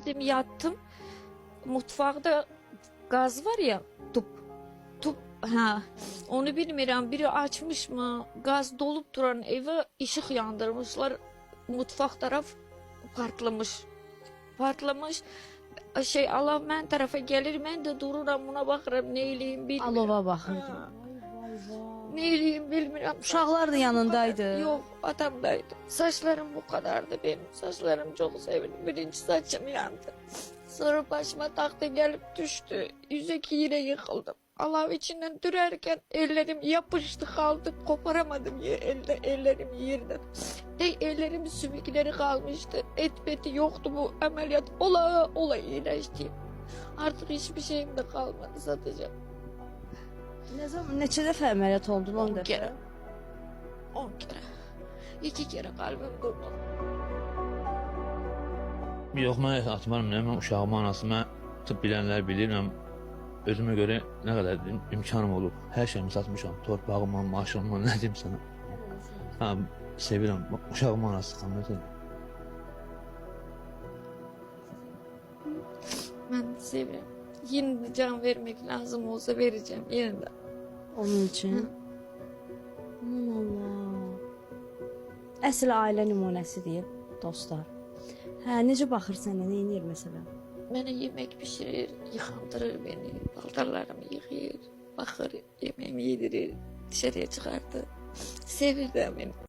Geldim yattım. Mutfakta gaz var ya, tüp ha, onu bilmiyorum, biri açmış mı, gaz dolup duran eve ışık yandırmışlar, mutfak taraf partlamış. Şey, Allah mən tarafa gelir, mən de dururam, buna bakıram, neyliyim bilmiyorum. Alova baxırdı. Ha, neyliyim bilmiyorum. Uşaqlar da yanındaydı. Yok, adamdaydı. Saçlarım bu kadardı benim. Saçlarım çok sevindim. Birinci saçım yandı. Sonra başıma taktı, gelip düştü. Yüzeki yine yıkıldım. Alev içinden dürerken ellerim yapıştı kaldı. Koparamadım ellerim yerden. Tek ellerimin sümükleri kalmıştı. Et beti yoktu, bu ameliyat ola iyileşti. Artık hiçbir şeyim de kalmadı satacağım. Ne zaman, neçə dəfə əməliyyat oldun? 10 10 dəfə. kere. 10 kere. 2 kere kalbim durdu. Yox, mən atmaram, nə, mən uşağımın anası, mən tıp bilənlər bilirəm, özümə görə nə qədər imkanım olub, hər şeyimi satmışam, torpağıma, maaşıma, nə deyim sənə. Ha, sevirəm, uşağımın anası xanımdır. Ben de seviyorum. Yine de can vermek lazım olsa vereceğim yine de. Onun üçün. Aman Allah. Əsl ailə nümunəsidir, dostlar. Hə, necə baxır sənə, nə edir məsələn? Bana yemek pişirir, yıkandırır beni, paltarlarımı yıkayır, bakır, yemeğimi yedirir, dışarıya çıkardı. Sevir de beni.